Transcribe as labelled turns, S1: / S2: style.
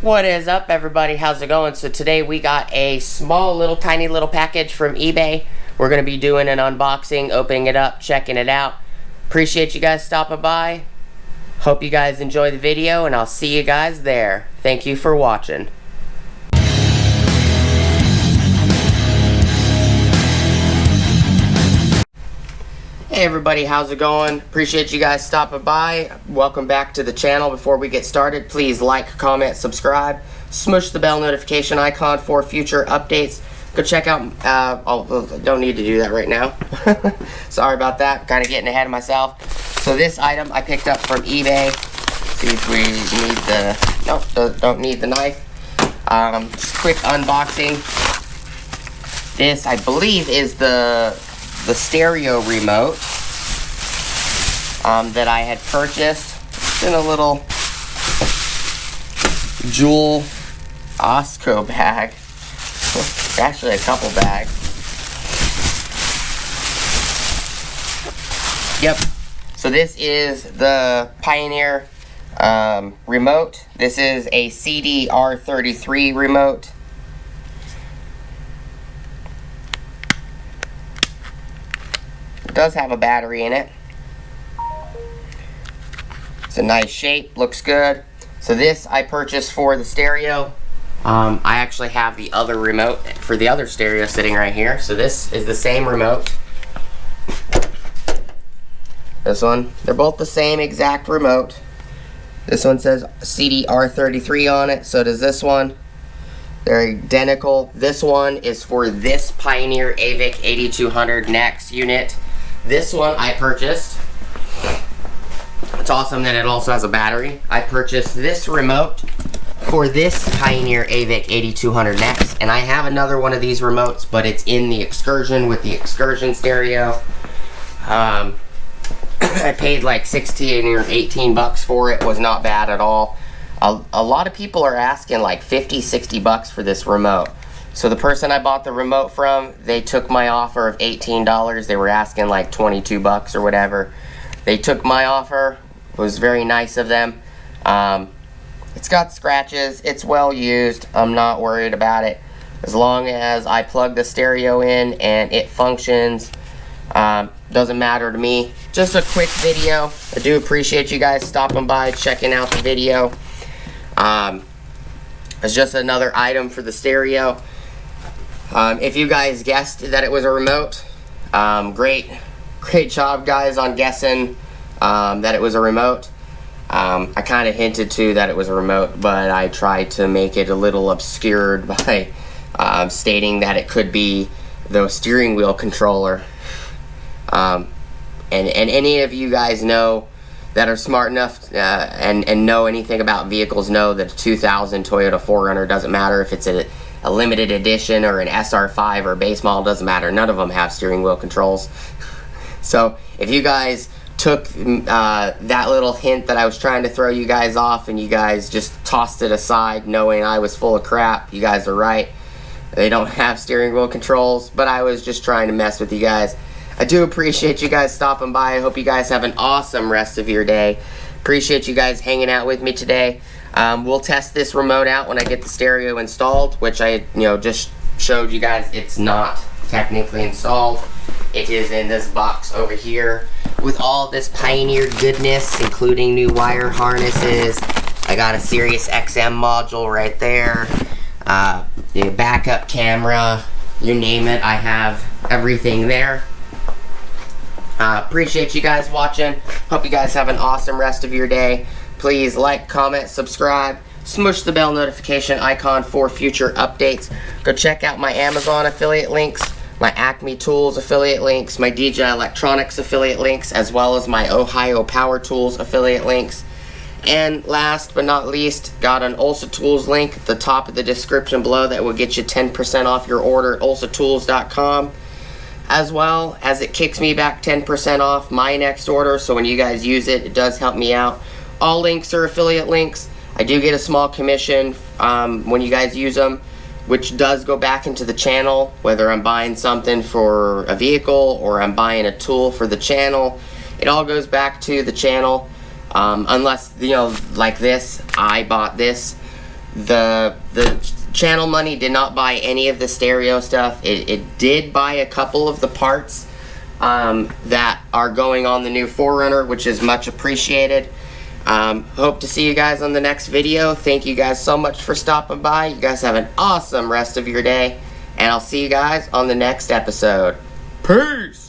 S1: What is up, everybody? How's it going? So today we got a small tiny little package from eBay. We're going to be doing an unboxing, opening it up, checking it out. Appreciate you guys stopping by. Hope you guys enjoy the video, and I'll see you guys there. Thank you for watching. Hey everybody, how's it going? Appreciate you guys stopping by. Welcome back to the channel. Before we get started, please like, comment, subscribe, smush the bell notification icon for future updates. Go check out, don't need to do that right now. Sorry about that, kind of getting ahead of myself. So this item I picked up from eBay. See if we need the, nope, don't need the knife. Just quick unboxing. This, I believe, is the stereo remote that I had purchased. It's in a little jewel Osco bag. Actually a couple bags. Yep. So this is the Pioneer remote. This is a CD R33 remote. It does have a battery in it. It's a nice shape, looks good. So this I purchased for the stereo. I actually have the other remote for the other stereo sitting right here. So this is the same remote. This one, they're both the same exact remote. This one says CD R33 on it, so does this one. They're identical. This one is for this Pioneer Mavic 8200 NEX unit. This one I purchased. It's awesome that it also has a battery. I purchased this remote for this Pioneer Mavic 8200 NEX, and I have another one of these remotes, but it's in the Excursion with the Excursion stereo. I paid like 16 or 18 bucks for it. It was not bad at all. A lot of people are asking like 50, 60 bucks for this remote. So the person I bought the remote from, they took my offer of $18. They were asking like 22 bucks or whatever. They took my offer. It was very nice of them. It's got scratches. It's well used. I'm not worried about it. As long as I plug the stereo in and it functions, doesn't matter to me. Just a quick video. I do appreciate you guys stopping by, checking out the video. It's just another item for the stereo. If you guys guessed that it was a remote, great job, guys, on guessing that it was a remote. I kind of hinted to that it was a remote, but I tried to make it a little obscured by stating that it could be the steering wheel controller. And any of you guys know that are smart enough and know anything about vehicles know that a 2000 Toyota 4Runner doesn't matter if it's a limited edition or an SR5 or base model, doesn't matter. None of them have steering wheel controls. So if you guys took that little hint that I was trying to throw you guys off and you guys just tossed it aside knowing I was full of crap, you guys are right. They don't have steering wheel controls, but I was just trying to mess with you guys. I do appreciate you guys stopping by. I hope you guys have an awesome rest of your day. Appreciate you guys hanging out with me today. We'll test this remote out when I get the stereo installed, which I just showed you guys it's not technically installed. It is in this box over here with all this Pioneer goodness, including new wire harnesses. I got a Sirius XM module right there, the backup camera, you name it, I have everything there. Appreciate you guys watching. Hope you guys have an awesome rest of your day. Please like, comment, subscribe, smush the bell notification icon for future updates. Go check out my Amazon affiliate links, my Acme Tools affiliate links, my DJI Electronics affiliate links, as well as my Ohio Power Tools affiliate links. And last but not least, got an Ulsa Tools link at the top of the description below that will get you 10% off your order at ulsatools.com. As well as it kicks me back 10% off my next order, so when you guys use it, it does help me out. All links are affiliate links. I do get a small commission when you guys use them, which does go back into the channel, whether I'm buying something for a vehicle or I'm buying a tool for the channel. It all goes back to the channel. Unless, like this, I bought this The channel money did not buy any of the stereo stuff. It did buy a couple of the parts that are going on the new 4Runner, which is much appreciated. Hope to see you guys on the next video. Thank you guys so much for stopping by. You guys have an awesome rest of your day, and I'll see you guys on the next episode. Peace!